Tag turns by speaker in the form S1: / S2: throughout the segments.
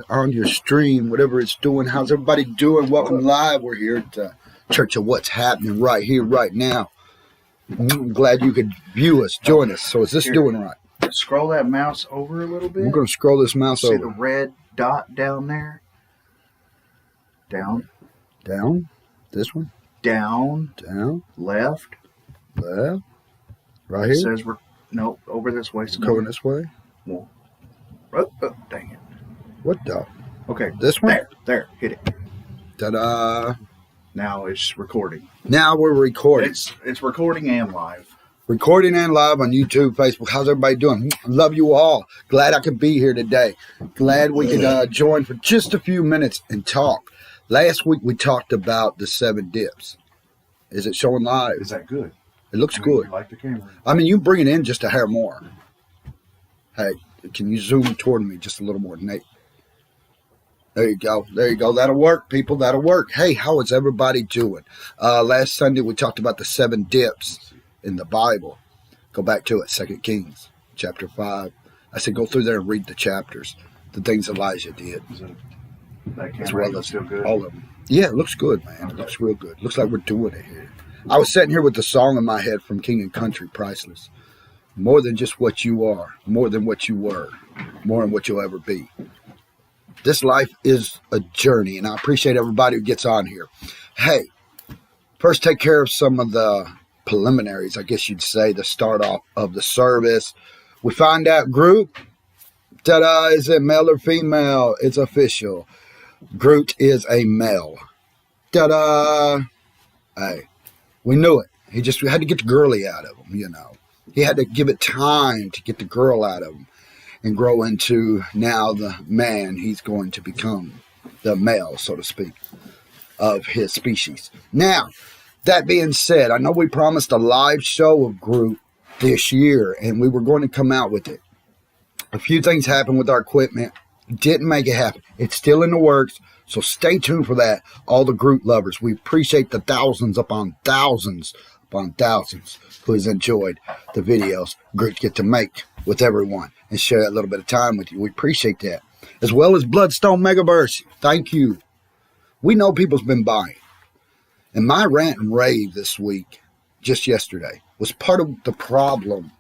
S1: on your stream, whatever it's doing. How's everybody doing? Welcome live. We're here at Church of What's Happening right here, right now. I'm glad you could view us, join us. So is this doing right?
S2: Scroll that mouse over a little bit.
S1: We're going to scroll this mouse over.
S2: See the red dot down there? Down.
S1: Down. This one?
S2: Down.
S1: Down.
S2: Left.
S1: Left. Right here?
S2: It says we're, no, over this way.
S1: Going this way?
S2: Well, oh, dang it.
S1: What dot?
S2: Okay.
S1: This one?
S2: There. Hit it.
S1: Ta-da.
S2: Now it's recording.
S1: Now we're recording.
S2: It's recording and live.
S1: Recording and live on YouTube, Facebook. How's everybody doing? Love you all. Glad I could be here today. Glad we could join for just a few minutes and talk. Last week we talked about the 7 dips. Is it showing live?
S2: Is that good?
S1: It looks good.
S2: You like the camera?
S1: I mean, you bring it in just a hair more. Hey, can you zoom toward me just a little more, Nate? There you go. There you go. That'll work, people. That'll work. Hey, how is everybody doing? Last Sunday we talked about the 7 dips in the Bible. Go back to it, 2 Kings, chapter 5. I said go through there and read the chapters, the things Elijah did.
S2: That
S1: As well as
S2: still good?
S1: all of them. Yeah, it looks good, man. It looks real good. Looks like we're doing it here. I was sitting here with the song in my head from King and Country, Priceless. More than just what you are, more than what you were, more than what you'll ever be. This life is a journey, and I appreciate everybody who gets on here. Hey, first take care of some of the preliminaries, I guess you'd say, the start off of the service. We find out group, ta-da, is it male or female? It's official. Groot is a male. Ta-da! Hey, we knew it. He had to get the girly out of him, you know. He had to give it time to get the girl out of him and grow into now the man he's going to become, the male, so to speak, of his species. Now, that being said, I know we promised a live show of Groot this year, and we were going to come out with it. A few things happened with our equipment. Didn't make it happen. It's still in the works, so stay tuned for that. All the Groot lovers, we appreciate the thousands upon thousands who has enjoyed the videos Groot get to make with everyone and share that little bit of time with you. We appreciate that. As well as Bloodstone Megaverse. Thank you. We know people's been buying. And my rant and rave this week, just yesterday, was part of the problem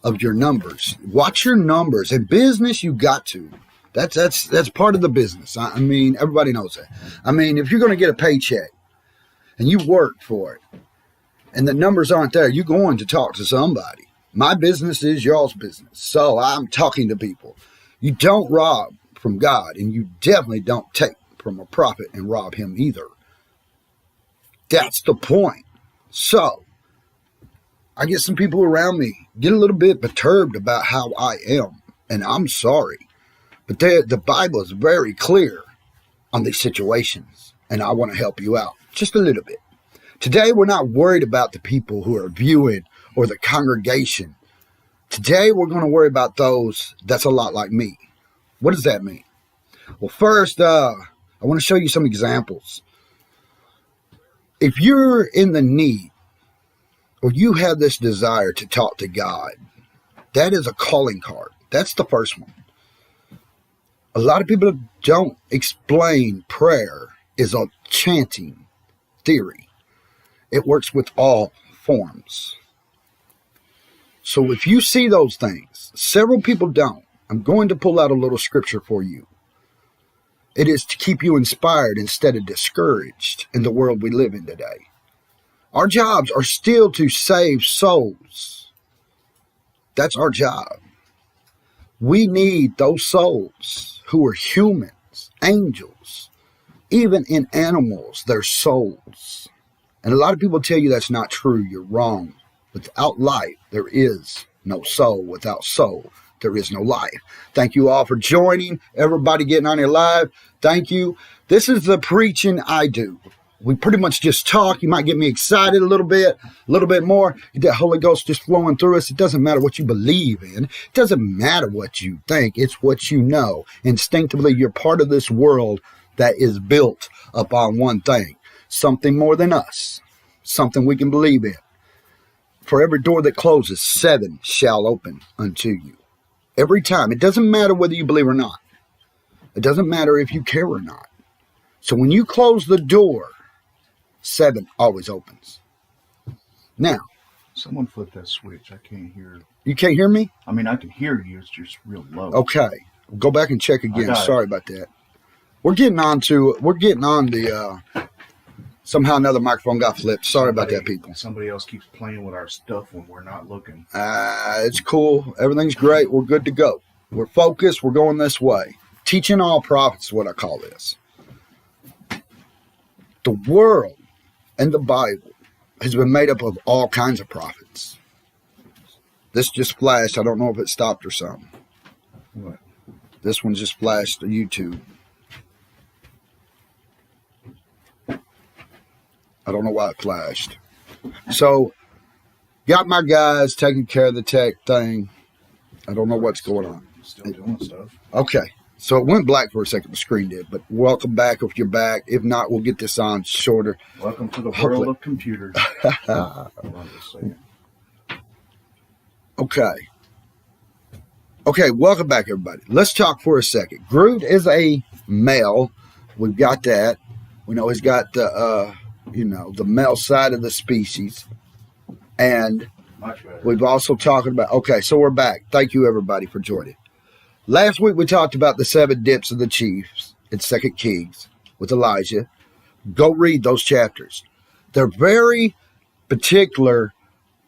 S1: of your numbers. Watch your numbers. In business, you got to. That's part of the business. I mean, everybody knows that. I mean, if you're going to get a paycheck and you worked for it and the numbers aren't there, you're going to talk to somebody. My business is y'all's business. So I'm talking to people. You don't rob from God, and you definitely don't take from a prophet and rob him either. That's the point. So I get some people around me get a little bit perturbed about how I am, and I'm sorry. But the Bible is very clear on these situations, and I want to help you out just a little bit. Today, we're not worried about the people who are viewing or the congregation. Today, we're going to worry about those that's a lot like me. What does that mean? Well, first, I want to show you some examples. If you're in the need or you have this desire to talk to God, that is a calling card. That's the first one. A lot of people don't explain prayer is a chanting theory. It works with all forms. So if you see those things, several people don't. I'm going to pull out a little scripture for you. It is to keep you inspired instead of discouraged in the world we live in today. Our jobs are still to save souls. That's our job. We need those souls who are humans, angels, even in animals, they're souls. And a lot of people tell you that's not true. You're wrong. Without life, there is no soul. Without soul, there is no life. Thank you all for joining. Everybody getting on here live. Thank you. This is the preaching I do. We pretty much just talk. You might get me excited a little bit more. Get that Holy Ghost just flowing through us. It doesn't matter what you believe in. It doesn't matter what you think. It's what you know. Instinctively, you're part of this world that is built upon one thing. Something more than us. Something we can believe in. For every door that closes, 7 shall open unto you. Every time. It doesn't matter whether you believe or not. It doesn't matter if you care or not. So when you close the door, 7 always opens. Now,
S2: Someone flip that switch. I can't hear.
S1: you can't hear me?
S2: I mean, I can hear you. It's just real low.
S1: Okay. Go back and check again.
S2: got it.
S1: Sorry about that. We're getting on the, somehow another microphone got flipped. Sorry about that, people.
S2: Somebody else keeps playing with our stuff when we're not looking.
S1: It's cool. Everything's great. We're good to go. We're focused. We're going this way. Teaching all prophets is what I call this. The world and the Bible has been made up of all kinds of prophets. This just flashed. I don't know if it stopped or something.
S2: What?
S1: This one just flashed to YouTube. I don't know why it flashed. So, got my guys taking care of the tech thing. I don't know what's going on.
S2: Still doing stuff.
S1: Okay. So it went black for a second, the screen did. But welcome back if you're back. If not, we'll get this on shorter.
S2: Welcome to the
S1: Hopefully.
S2: world of computers. Hold on just a second.
S1: Okay, welcome back, everybody. Let's talk for a second. Groot is a male. We've got that. We know he's got the, the male side of the species. And
S2: Much better.
S1: we've also talked about, okay, so we're back. Thank you, everybody, for joining. Last week, we talked about the 7 dips of the chiefs in 2 Kings with Elijah. Go read those chapters. They're very particular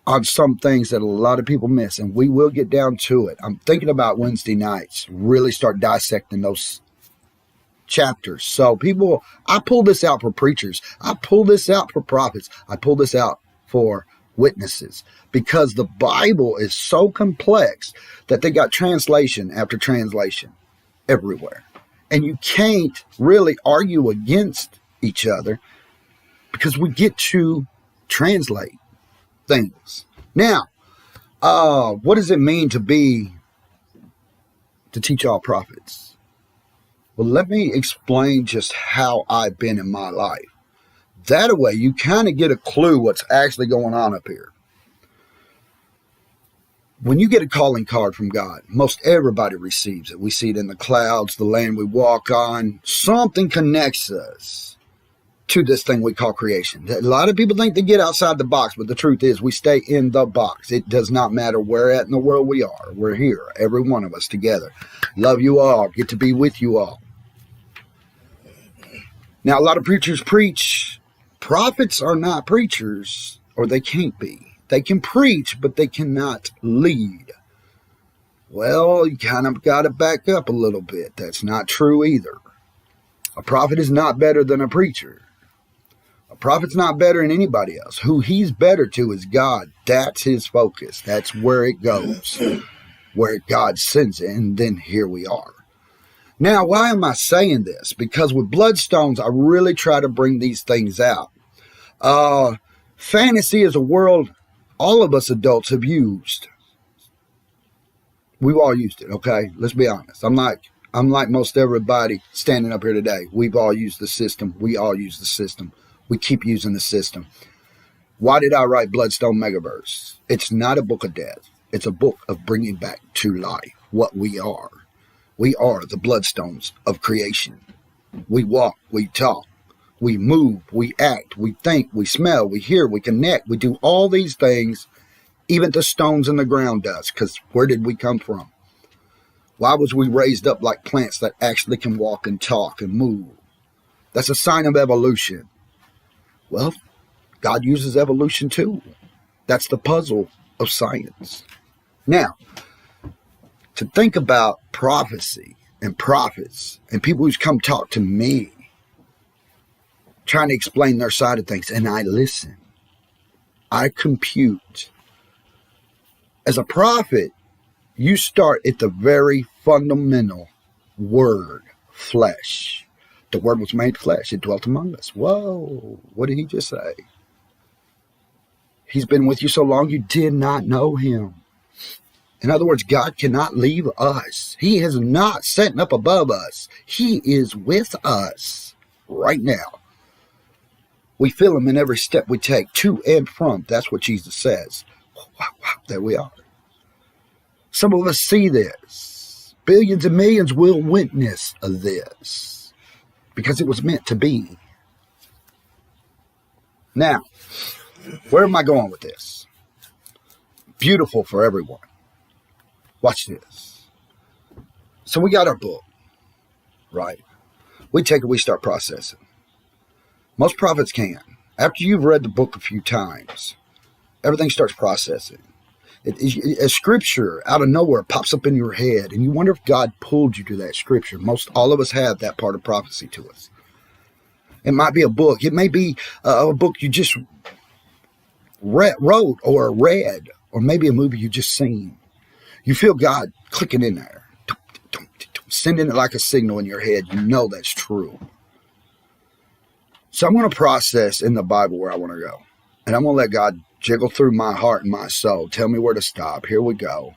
S1: on some things that a lot of people miss, and we will get down to it. I'm thinking about Wednesday nights, really start dissecting those chapters. So people, I pull this out for preachers. I pull this out for prophets. I pull this out for witnesses, because the Bible is so complex that they got translation after translation everywhere. And you can't really argue against each other because we get to translate things. Now, what does it mean to teach all prophets? Well, let me explain just how I've been in my life. That way, you kind of get a clue what's actually going on up here. When you get a calling card from God, most everybody receives it. We see it in the clouds, the land we walk on. Something connects us to this thing we call creation. A lot of people think they get outside the box, but the truth is we stay in the box. It does not matter where at in the world we are. We're here, every one of us together. Love you all. Get to be with you all. Now, a lot of preachers preach. Prophets are not preachers, or they can't be. They can preach, but they cannot lead. Well, you kind of got to back up a little bit. That's not true either. A prophet is not better than a preacher. A prophet's not better than anybody else. Who he's better to is God. That's his focus. That's where it goes, where God sends it, and then here we are. Now, why am I saying this? Because with Bloodstones, I really try to bring these things out. Fantasy is a world all of us adults have used. We've all used it, okay? Let's be honest. I'm like most everybody standing up here today. We've all used the system. We all use the system. We keep using the system. Why did I write Bloodstone Megaverse? It's not a book of death. It's a book of bringing back to life what we are. We are the bloodstones of creation. We walk, we talk, we move, we act, we think, we smell, we hear, we connect. We do all these things, even the stones in the ground does, because where did we come from? Why was we raised up like plants that actually can walk and talk and move? That's a sign of evolution. Well, God uses evolution too. That's the puzzle of science. Now, to think about prophecy and prophets and people who's come talk to me, trying to explain their side of things, and I listen. I compute. As a prophet, you start at the very fundamental word, flesh. The word was made flesh. It dwelt among us. Whoa, what did he just say? He's been with you so long you did not know him. In other words, God cannot leave us. He is not setting up above us. He is with us right now. We feel him in every step we take, to and from. That's what Jesus says. Wow, there we are. Some of us see this. Billions and millions will witness of this because it was meant to be. Now, where am I going with this? Beautiful for everyone. Watch this. So we got our book, right? We take it, we start processing. Most prophets can. After you've read the book a few times, everything starts processing. A scripture out of nowhere pops up in your head, and you wonder if God pulled you to that scripture. All of us have that part of prophecy to us. It might be a book. It may be a book you just wrote or read, or maybe a movie you just seen. You feel God clicking in there, sending it like a signal in your head. You know that's true. So I'm going to process in the Bible where I want to go. And I'm going to let God jiggle through my heart and my soul. Tell me where to stop. Here we go.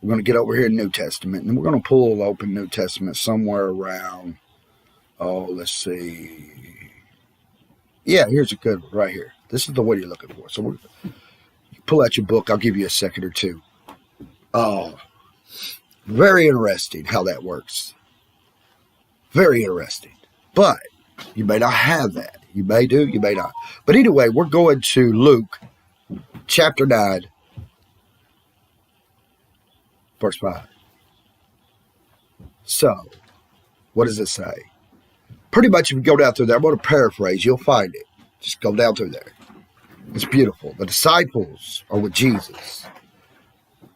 S1: We're going to get over here in New Testament. And we're going to pull open New Testament somewhere around, let's see. Yeah, here's a good one right here. This is the one you're looking for. So you pull out your book. I'll give you a second or two. Oh, very interesting how that works. Very interesting. But you may not have that. You may do, you may not. But anyway, we're going to Luke chapter 9, verse 5. So, what does it say? Pretty much if you go down through there, I'm going to paraphrase, you'll find it. Just go down through there. It's beautiful. The disciples are with Jesus.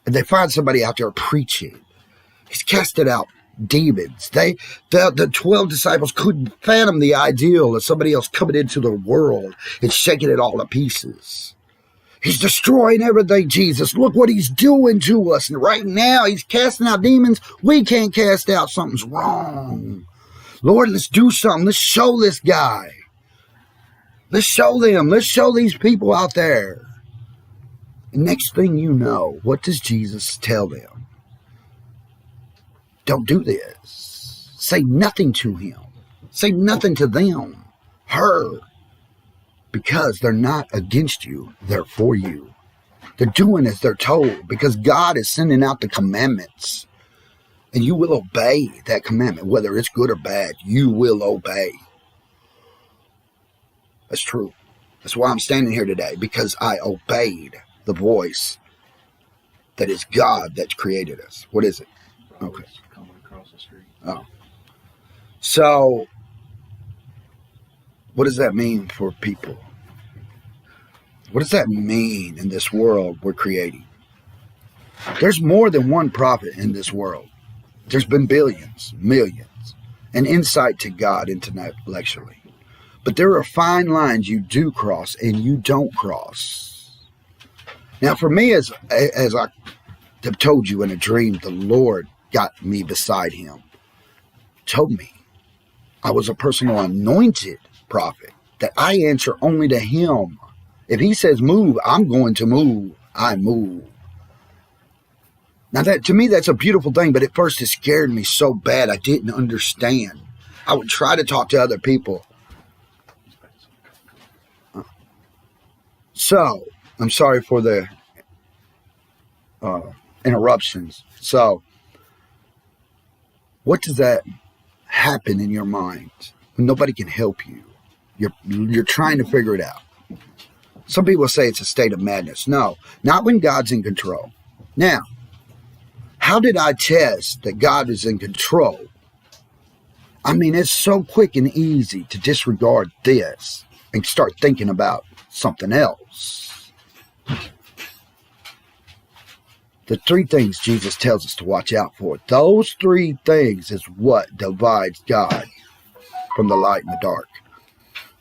S1: And they find somebody out there preaching. He's casted out demons. The 12 disciples couldn't fathom the ideal of somebody else coming into the world and shaking it all to pieces. He's destroying everything, Jesus. Look what he's doing to us. And right now, he's casting out demons. We can't cast out. Something's wrong. Lord, let's do something. Let's show this guy. Let's show them. Let's show these people out there. And next thing you know, what does Jesus tell them? Don't do this. Say nothing to him. Say nothing to them. Her. Because they're not against you. They're for you. They're doing as they're told. Because God is sending out the commandments. And you will obey that commandment. Whether it's good or bad, you will obey. That's true. That's why I'm standing here today. Because I obeyed the voice that is God that created us. What is it? Okay.
S2: Coming across the street.
S1: Oh. So, what does that mean for people? What does that mean in this world we're creating? There's more than one prophet in this world. There's been billions, millions, and insight to God intellectually. But there are fine lines you do cross and you don't cross. Now, for me, as I have told you in a dream, the Lord got me beside him, told me I was a personal anointed prophet, that I answer only to him. If he says move, I'm going to move. I move. Now, that to me, that's a beautiful thing, but at first it scared me so bad I didn't understand. I would try to talk to other people. So, I'm sorry for the interruptions. So, what does that happen in your mind when nobody can help you? You're trying to figure it out. Some people say it's a state of madness. No, not when God's in control. Now, how did I test that God is in control? I mean, it's so quick and easy to disregard this and start thinking about something else. The three things Jesus tells us to watch out for. Those three things is what divides God from the light and the dark.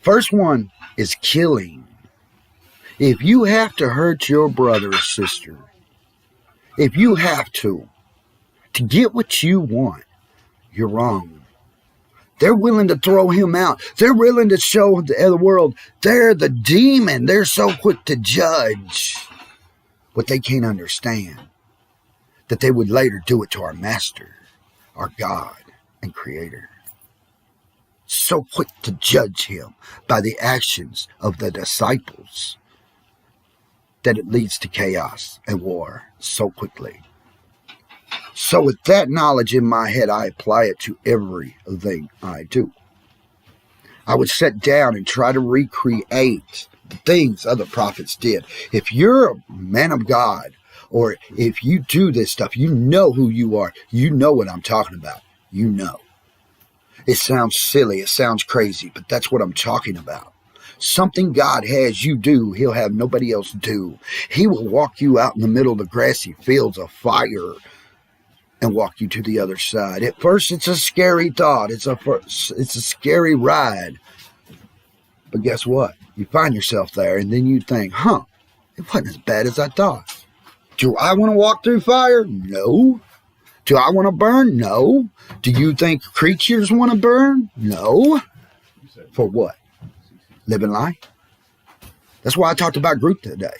S1: First one is killing. If you have to hurt your brother or sister, if you have to get what you want, you're wrong. They're willing to throw him out. They're willing to show the world they're the demon. They're so quick to judge what they can't understand, that they would later do it to our master, our God and creator. So quick to judge him by the actions of the disciples that it leads to chaos and war so quickly. So with that knowledge in my head, I apply it to everything I do. I would sit down and try to recreate the things other prophets did. If you're a man of God, or if you do this stuff, you know who you are. You know what I'm talking about. You know. It sounds silly. It sounds crazy, but that's what I'm talking about. Something God has you do, he'll have nobody else do. He will walk you out in the middle of the grassy fields of fire and walk you to the other side. At first, it's a scary thought. It's a scary ride. But guess what? You find yourself there, and then you think, it wasn't as bad as I thought. Do I want to walk through fire? No. Do I want to burn? No. Do you think creatures want to burn? No. For what? Living life? That's why I talked about Groot today.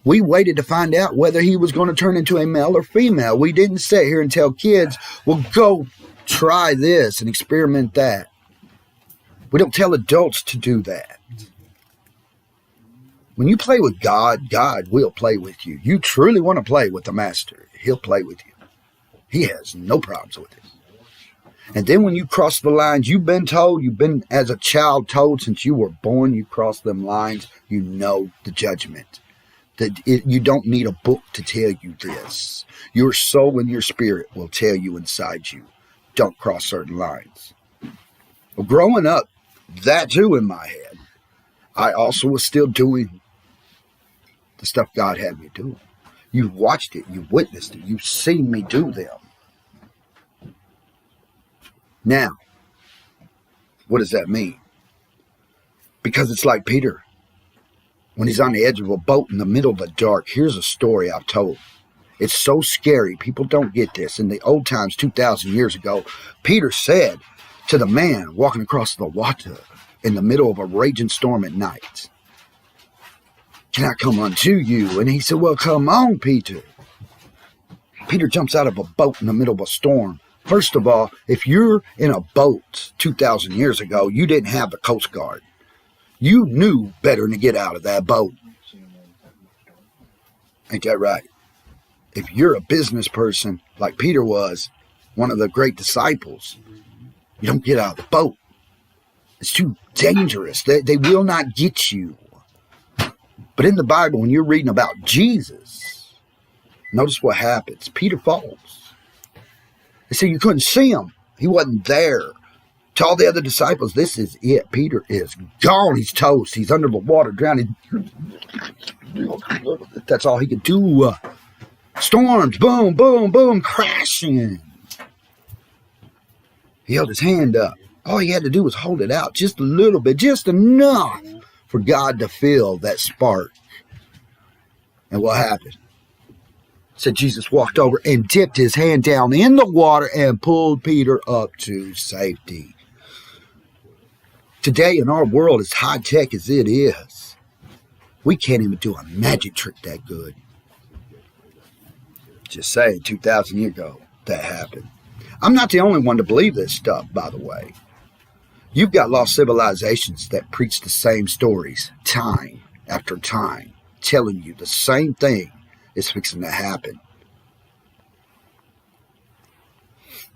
S1: We waited to find out whether he was going to turn into a male or female. We didn't sit here and tell kids, well, go try this and experiment that. We don't tell adults to do that. When you play with God, God will play with you. You truly want to play with the Master, he'll play with you. He has no problems with it. And then when you cross the lines, you've been as a child told since you were born, you cross them lines, you know the judgment. You don't need a book to tell you this. Your soul and your spirit will tell you inside you, don't cross certain lines. Well, growing up, that too in my head, I also was still doing the stuff God had me do. You've watched it, you've witnessed it, you've seen me do them. Now, what does that mean? Because it's like Peter. When he's on the edge of a boat in the middle of the dark, here's a story I've told. It's so scary. People don't get this. In the old times, 2,000 years ago, Peter said to the man walking across the water in the middle of a raging storm at night, can I come unto you? And he said, well, come on, Peter. Peter jumps out of a boat in the middle of a storm. First of all, if you're in a boat 2,000 years ago, you didn't have the Coast Guard. You knew better than to get out of that boat. Ain't that right? If you're a business person like Peter was, one of the great disciples, you don't get out of the boat. It's too dangerous. They will not get you. But in the Bible, when you're reading about Jesus, notice what happens. Peter falls. They say you couldn't see him. He wasn't there. To all the other disciples, this is it. Peter is gone. He's toast. He's under the water, drowning. That's all he could do. Storms, boom, boom, boom, crashing. He held his hand up. All he had to do was hold it out just a little bit, just enough for God to feel that spark. And what happened? Said Jesus walked over and dipped his hand down in the water and pulled Peter up to safety. Today in our world, as high tech as it is, we can't even do a magic trick that good. Just saying, 2,000 years ago, that happened. I'm not the only one to believe this stuff, by the way. You've got lost civilizations that preach the same stories, time after time, telling you the same thing is fixing to happen.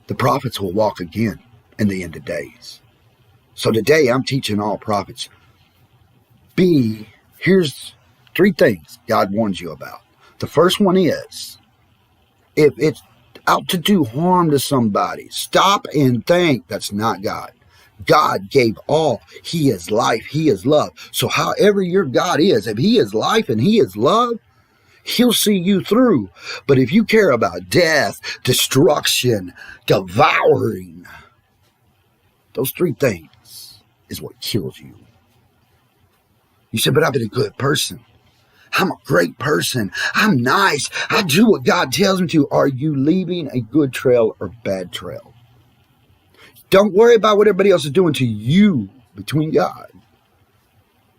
S1: The prophets will walk again in the end of days. So today I'm teaching all prophets. Here's 3 things God warns you about. The first one is, if it's out to do harm to somebody, stop and think that's not God. God gave all. He is life. He is love. So however your God is, if he is life and he is love, he'll see you through. But if you care about death, destruction, devouring, those 3 things is what kills you. You said, but I've been a good person. I'm a great person. I'm nice. I do what God tells me to. Are you leaving a good trail or bad trail? Don't worry about what everybody else is doing to you between God.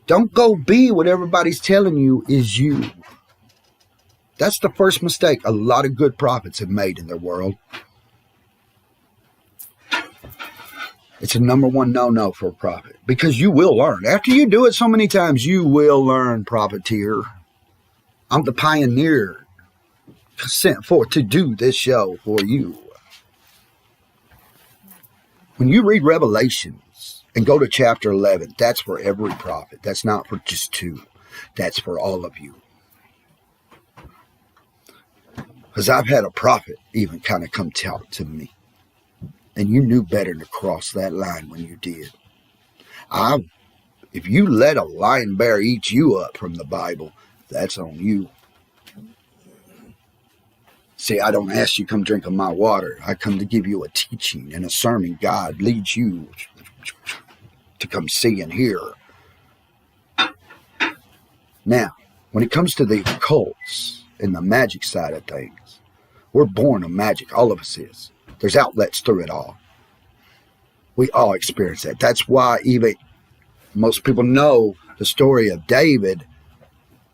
S1: Don't go be what everybody's telling you is you. That's the first mistake a lot of good prophets have made in their world. It's a number 1 no-no for a prophet. Because you will learn. After you do it so many times, you will learn, propheteer. I'm the pioneer. sent forth to do this show for you. When you read Revelations and go to chapter 11, that's for every prophet. That's not for just two. That's for all of you. Because I've had a prophet even kind of come talk to me. And you knew better to cross that line when you did. If you let a lion bear eat you up from the Bible, that's on you. See, I don't ask you come drink of my water. I come to give you a teaching and a sermon God leads you to come see and hear. Now, when it comes to the occults and the magic side of things, we're born of magic. All of us is. There's outlets through it all. We all experience that. That's why even most people know the story of David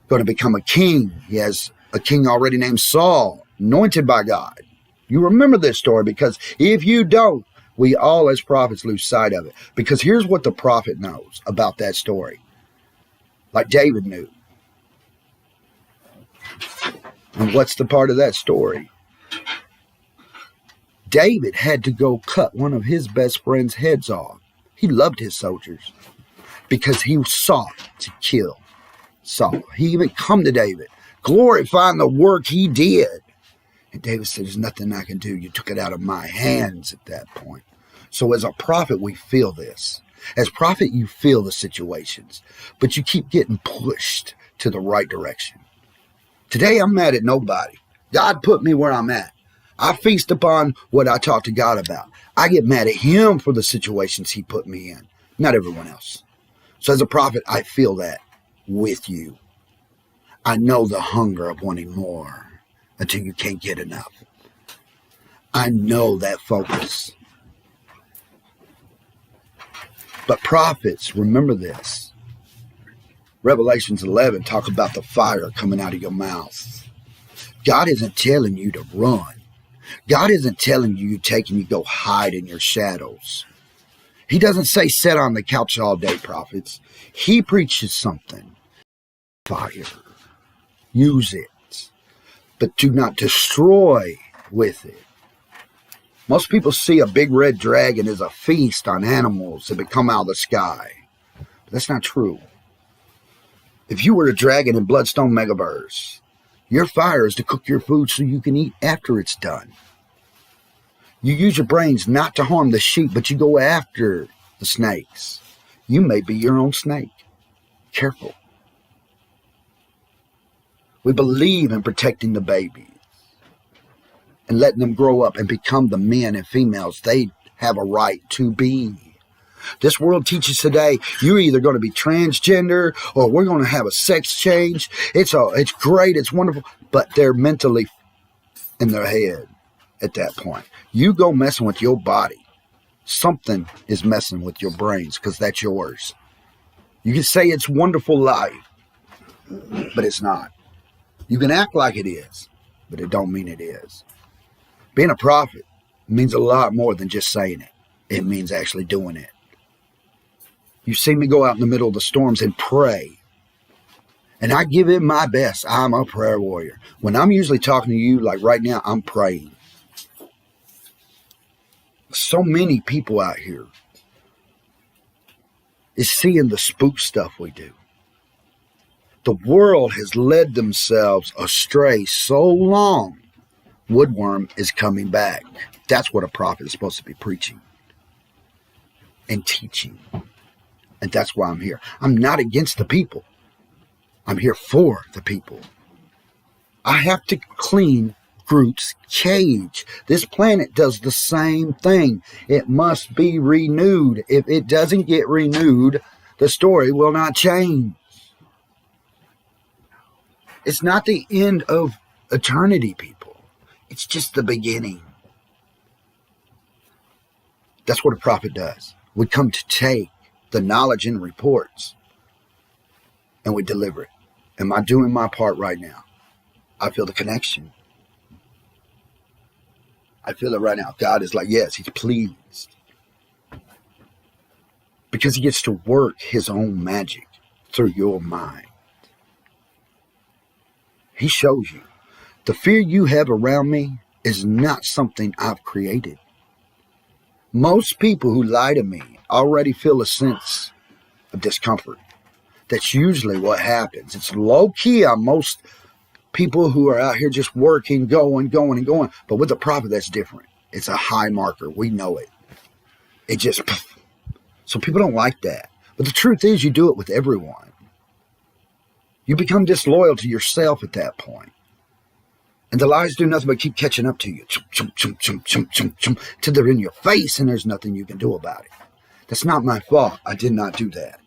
S1: going to become a king. He has a king already named Saul, anointed by God. You remember this story, because if you don't, we all as prophets lose sight of it. Because here's what the prophet knows about that story. Like David knew. And what's the part of that story? David had to go cut one of his best friend's heads off. He loved his soldiers because he sought to kill Saul. He even come to David, glorifying the work he did. And David said, there's nothing I can do. You took it out of my hands at that point. So as a prophet, we feel this. As prophet, you feel the situations, but you keep getting pushed to the right direction. Today, I'm mad at nobody. God put me where I'm at. I feast upon what I talk to God about. I get mad at him for the situations he put me in, not everyone else. So as a prophet, I feel that with you. I know the hunger of wanting more until you can't get enough. I know that focus. But prophets, remember this. Revelations 11 talk about the fire coming out of your mouth. God isn't telling you to run. God isn't telling you to go hide in your shadows. He doesn't say sit on the couch all day, prophets. He preaches something. Fire. Use it. But do not destroy with it. Most people see a big red dragon as a feast on animals that come out of the sky. But that's not true. If you were a dragon in Bloodstone Megaverse, your fire is to cook your food so you can eat after it's done. You use your brains not to harm the sheep, but you go after the snakes. You may be your own snake. Careful. We believe in protecting the babies and letting them grow up and become the men and females they have a right to be. This world teaches today, you're either going to be transgender or we're going to have a sex change. It's great, it's wonderful, but they're mentally in their head at that point. You go messing with your body. Something is messing with your brains because that's yours. You can say it's wonderful life, but it's not. You can act like it is, but it don't mean it is. Being a prophet means a lot more than just saying it. It means actually doing it. You see me go out in the middle of the storms and pray. And I give it my best. I'm a prayer warrior. When I'm usually talking to you, like right now, I'm praying. So many people out here is seeing the spook stuff we do. The world has led themselves astray so long, woodworm is coming back. That's what a prophet is supposed to be preaching and teaching. And that's why I'm here. I'm not against the people. I'm here for the people. I have to clean Groot's cage. This planet does the same thing. It must be renewed. If it doesn't get renewed, the story will not change. It's not the end of eternity, people. It's just the beginning. That's what a prophet does. We come to take the knowledge and reports and we deliver it. Am I doing my part right now? I feel the connection. I feel it right now. God is like, yes, he's pleased. Because he gets to work his own magic through your mind. He shows you. The fear you have around me is not something I've created. Most people who lie to me already feel a sense of discomfort. That's usually what happens. It's low key on most people who are out here just working, going. But with the prophet, that's different. It's a high marker. We know it. It just, so people don't like that. But the truth is, you do it with everyone. You become disloyal to yourself at that point. And the lies do nothing but keep catching up to you. Till they're in your face and there's nothing you can do about it. That's not my fault. I did not do that.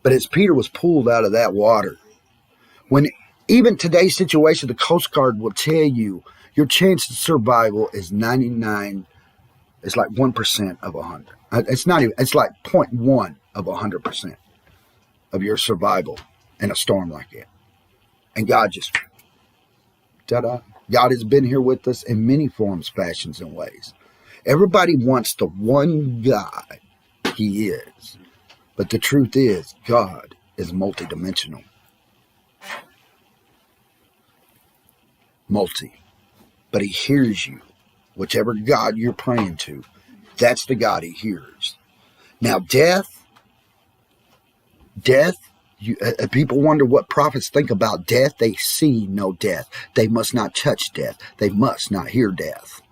S1: But as Peter was pulled out of that water, when even today's situation, the Coast Guard will tell you your chance of survival is 99, it's like 1% of 100. It's not even, it's like 0.1 of 100% of your survival in a storm like that. And God just, ta-da. God has been here with us in many forms, fashions, and ways. Everybody wants the one God He is. But the truth is, God is multidimensional. But He hears you. Whichever God you're praying to, that's the God He hears. Now, death, people wonder what prophets think about death. They see no death. They must not touch death. They must not hear death.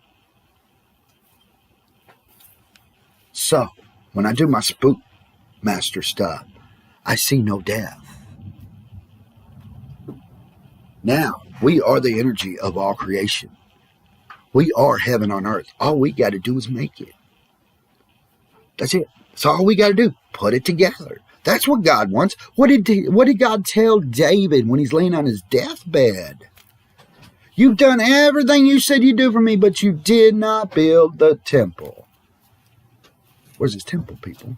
S1: So, when I do my spook master stuff, I see no death. Now, we are the energy of all creation. We are heaven on earth. All we got to do is make it. That's it. That's all we got to do. Put it together. That's what God wants. What did God tell David when he's laying on his deathbed? You've done everything you said you'd do for me, but you did not build the temple. Where's his temple, people?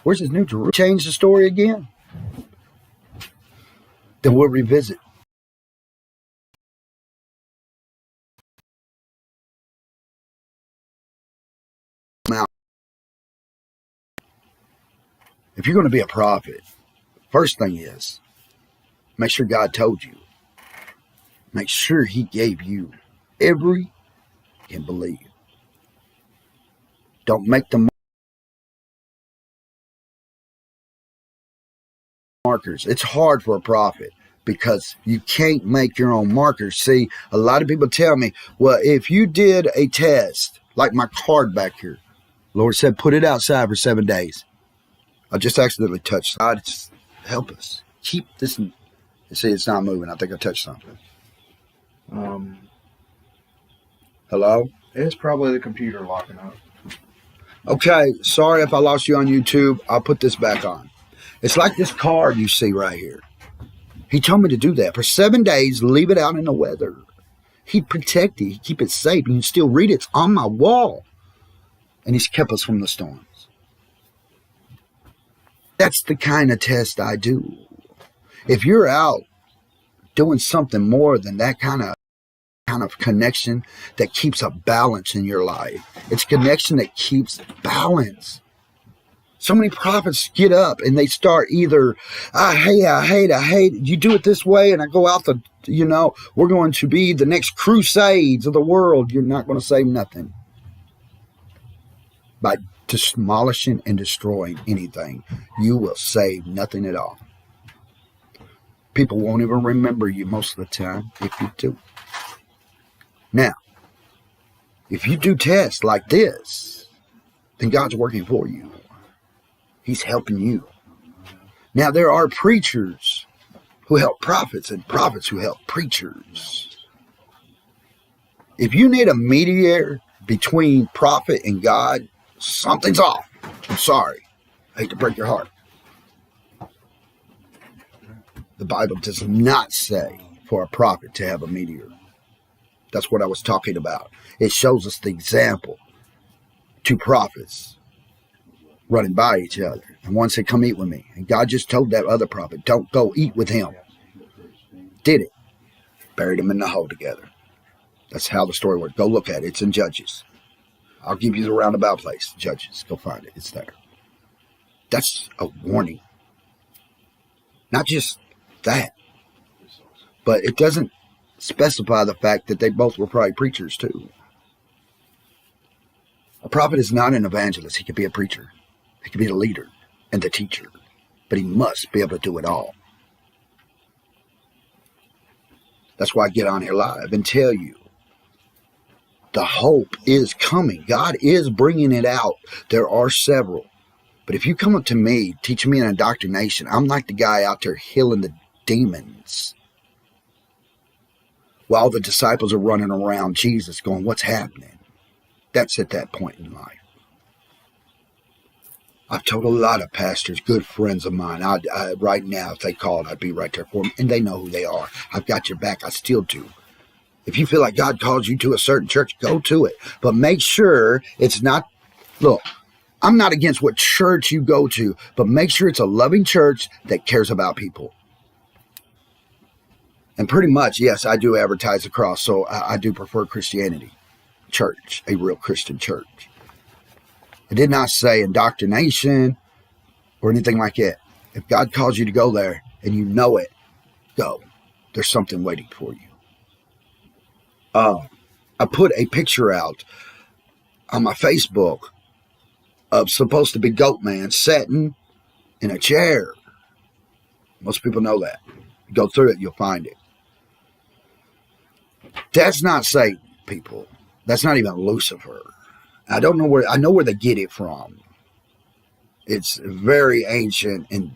S1: Where's his new Jerusalem? Change the story again. Then we'll revisit. Now, if you're going to be a prophet, first thing is, make sure God told you. Make sure He gave you every can believe. Don't make the markers. It's hard for a prophet because you can't make your own markers. See, a lot of people tell me, well, if you did a test, like my card back here, Lord said, put it outside for 7 days. I just accidentally touched. God, just help us. Keep this. You see, it's not moving. I think I touched something. Hello?
S2: It's probably the computer locking up.
S1: Okay, sorry if I lost you on YouTube. I'll put this back on. It's like this card you see right here. He told me to do that. For 7 days, leave it out in the weather. He'd protect it. He'd keep it safe. You can still read it. It's on my wall. And He's kept us from the storms. That's the kind of test I do. If you're out doing something more than that kind of connection that keeps a balance in your life, it's connection that keeps balance. So many prophets get up and they start either, I hate, you do it this way, and I go out we're going to be the next crusades of the world. You're not going to save nothing. By demolishing and destroying anything, you will save nothing at all. People won't even remember you most of the time if you do. Now, if you do tests like this, then God's working for you. He's helping you. Now, there are preachers who help prophets and prophets who help preachers. If you need a mediator between prophet and God, something's off. I'm sorry. I hate to break your heart. The Bible does not say for a prophet to have a mediator. That's what I was talking about. It shows us the example. 2 prophets running by each other. And one said, come eat with me. And God just told that other prophet, don't go eat with him. Did it. Buried him in the hole together. That's how the story worked. Go look at it. It's in Judges. I'll give you the roundabout place. Judges. Go find it. It's there. That's a warning. Not just that, But it doesn't specify the fact that they both were probably preachers too. A prophet is not an evangelist. He could be a preacher. He could be the leader and the teacher. But he must be able to do it all. That's why I get on here live and tell you the hope is coming. God is bringing it out. There are several. But if you come up to me, teaching me an indoctrination, I'm like the guy out there healing the demons while the disciples are running around Jesus going, what's happening? That's at that point in life. I've told a lot of pastors, good friends of mine, right now, if they called, I'd be right there for them. And they know who they are. I've got your back. I still do. If you feel like God calls you to a certain church, go to it. But make sure it's not, look, I'm not against what church you go to, but make sure it's a loving church that cares about people. And pretty much, yes, I do advertise the cross, so I do prefer Christianity. Church, a real Christian church. I did not say indoctrination or anything like that. If God calls you to go there and you know it, go. There's something waiting for you. I put a picture out on my Facebook of supposed to be Goat Man sitting in a chair. Most people know that. Go through it, you'll find it. That's not Satan, people. That's not even Lucifer. I know where they get it from. It's very ancient in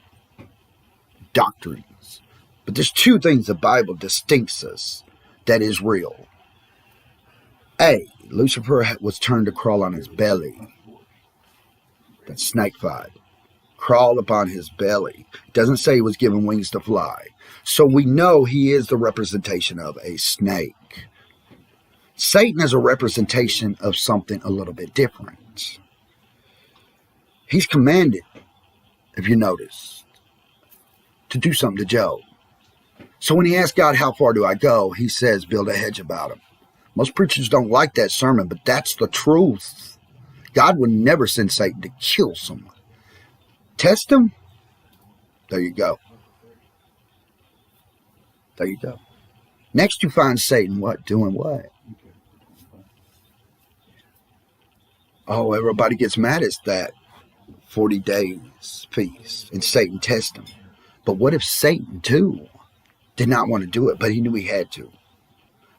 S1: doctrines. But there's two things the Bible distincts us that is real. A, Lucifer was turned to crawl on his belly. That's snakefied. Crawled upon his belly. Doesn't say he was given wings to fly. So we know he is the representation of a snake. Satan is a representation of something a little bit different. He's commanded, if you notice, to do something to Job. So when he asks God, how far do I go? He says, build a hedge about him. Most preachers don't like that sermon, but that's the truth. God would never send Satan to kill someone. Test him. There you go. There you go. Next you find Satan, what? Doing what? Oh, everybody gets mad at that 40 days feast, and Satan tests him. But what if Satan, too, did not want to do it, but he knew he had to?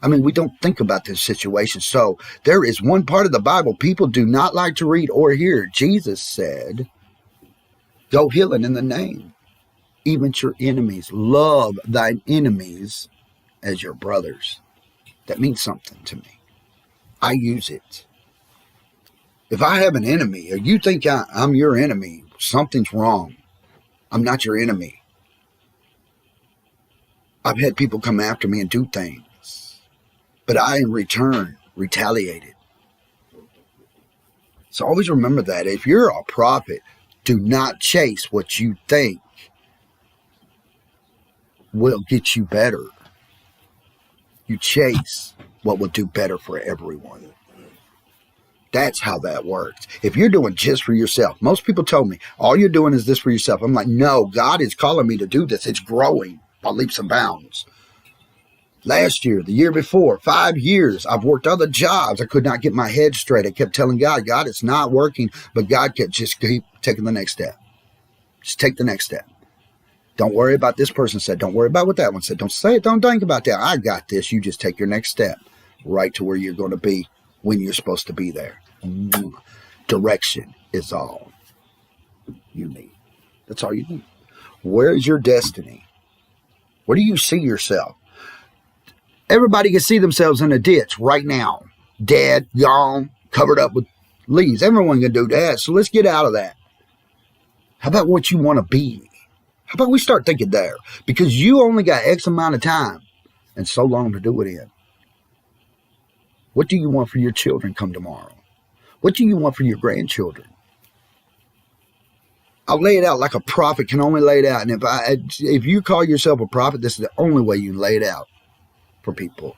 S1: I mean, we don't think about this situation. So there is one part of the Bible people do not like to read or hear. Jesus said, go healing in the name. Even your enemies. Love thine enemies as your brothers. That means something to me. I use it. If I have an enemy, or you think I'm your enemy, something's wrong. I'm not your enemy. I've had people come after me and do things, but I, in return, retaliated. So always remember that. If you're a prophet, do not chase what you think will get you better. You chase what will do better for everyone. That's how that works. If you're doing just for yourself, most people told me, all you're doing is this for yourself. I'm like, no, God is calling me to do this. It's growing by leaps and bounds. Last year, the year before, 5 years, I've worked other jobs. I could not get my head straight. I kept telling God, it's not working. But God kept just keep taking the next step. Just take the next step. Don't worry about this person said. Don't worry about what that one said. Don't say it. Don't think about that. I got this. You just take your next step right to where you're going to be when you're supposed to be there. Direction is all you need. That's all you need. Where is your destiny? Where do you see yourself? Everybody can see themselves in a ditch right now. Dead, gone, covered up with leaves. Everyone can do that. So let's get out of that. How about what you want to be? How about we start thinking there? Because you only got X amount of time and so long to do it in. What do you want for your children come tomorrow? What do you want for your grandchildren? I'll lay it out like a prophet can only lay it out. And if you call yourself a prophet, this is the only way you can lay it out for people.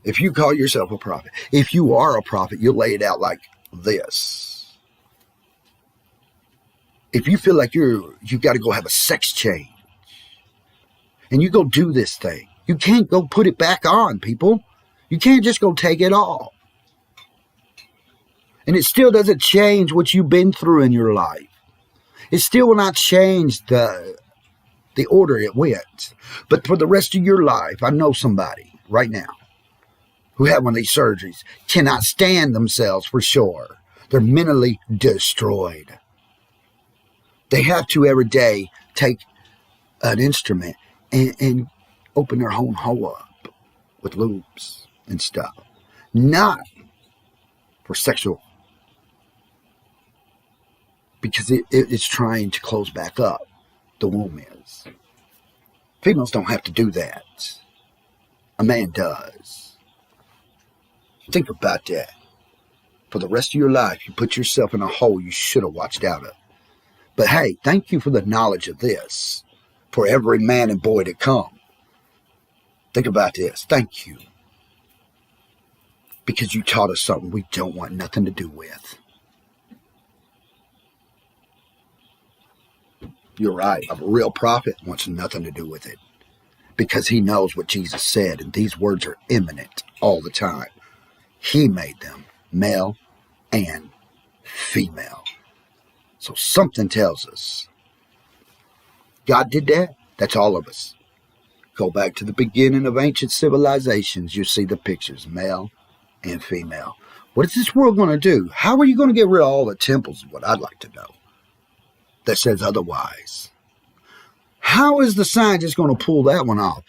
S1: If you call yourself a prophet, if you are a prophet, you'll lay it out like this. If you feel like you got to go have a sex change, and you go do this thing. You can't go put it back on, people. You can't just go take it all. And it still doesn't change what you've been through in your life. It still will not change the order it went. But for the rest of your life, I know somebody right now who had one of these surgeries cannot stand themselves for sure. They're mentally destroyed. They have to every day take an instrument and open their own hole up with loops and stuff. Not for sexual, because it's trying to close back up. The womb is. Females don't have to do that. A man does. Think about that. For the rest of your life, you put yourself in a hole you should have watched out of. But hey, thank you for the knowledge of this. For every man and boy to come. Think about this. Thank you. Because you taught us something we don't want nothing to do with. You're right. A real prophet wants nothing to do with it. Because he knows what Jesus said. And these words are imminent all the time. He made them male and female. So something tells us God did that. That's all of us. Go back to the beginning of ancient civilizations. You see the pictures, male and female. What is this world going to do? How are you going to get rid of all the temples? Is what I'd like to know. That says otherwise. How is the scientist going to pull that one off?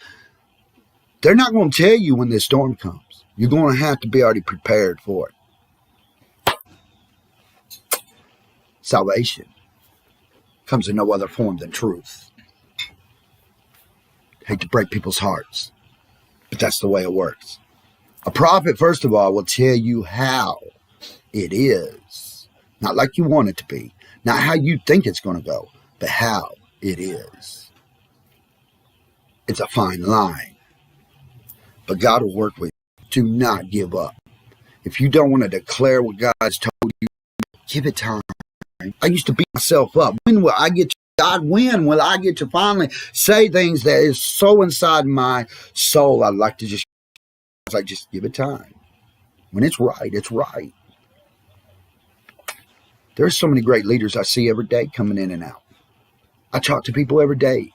S1: They're not going to tell you when this storm comes. You're going to have to be already prepared for it. Salvation comes in no other form than truth. Hate to break people's hearts, but that's the way it works. A prophet, first of all, will tell you how it is. Not like you want it to be. Not how you think it's going to go, but how it is. It's a fine line. But God will work with you. Do not give up. If you don't want to declare what God's told you, give it time. I used to beat myself up. When will I get to God? When will I get to finally say things that is so inside my soul? I'd like to just give it time. When it's right, it's right. There's so many great leaders I see every day coming in and out. I talk to people every day.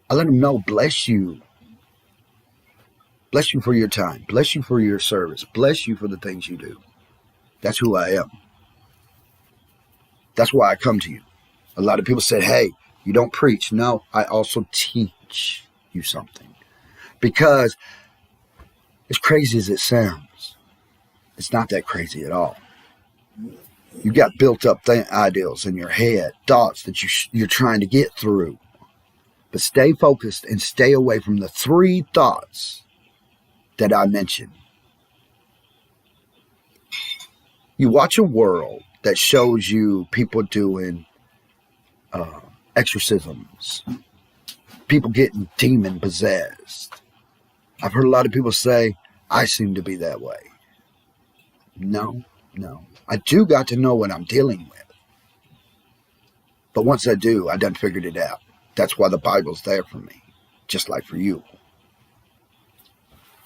S1: I let them know, bless you. Bless you for your time. Bless you for your service. Bless you for the things you do. That's who I am. That's why I come to you. A lot of people said, hey, you don't preach. No, I also teach you something. Because as crazy as it sounds, it's not that crazy at all. You got built up ideals in your head, thoughts that you're trying to get through. But stay focused and stay away from the 3 thoughts that I mentioned. You watch a world that shows you people doing exorcisms, people getting demon possessed. I've heard a lot of people say, I seem to be that way. No. I do got to know what I'm dealing with. But once I do, I done figured it out. That's why the Bible's there for me, just like for you.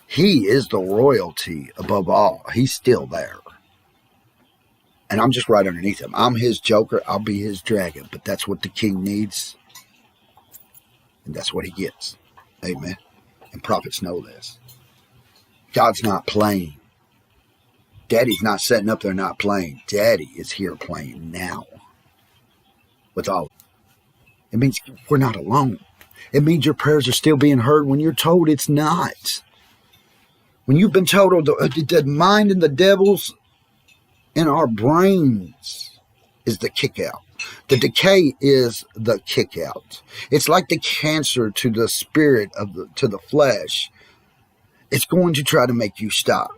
S1: He is the royalty above all. He's still there. And I'm just right underneath him. I'm his joker. I'll be his dragon. But that's what the king needs. And that's what he gets. Amen. And prophets know this. God's not playing. Daddy's not sitting up there not playing. Daddy is here playing now. With all. It means we're not alone. It means your prayers are still being heard when you're told it's not. When you've been told the mind and the devils in our brains is the kick out. The decay is the kick out. It's like the cancer to the spirit to the flesh. It's going to try to make you stop.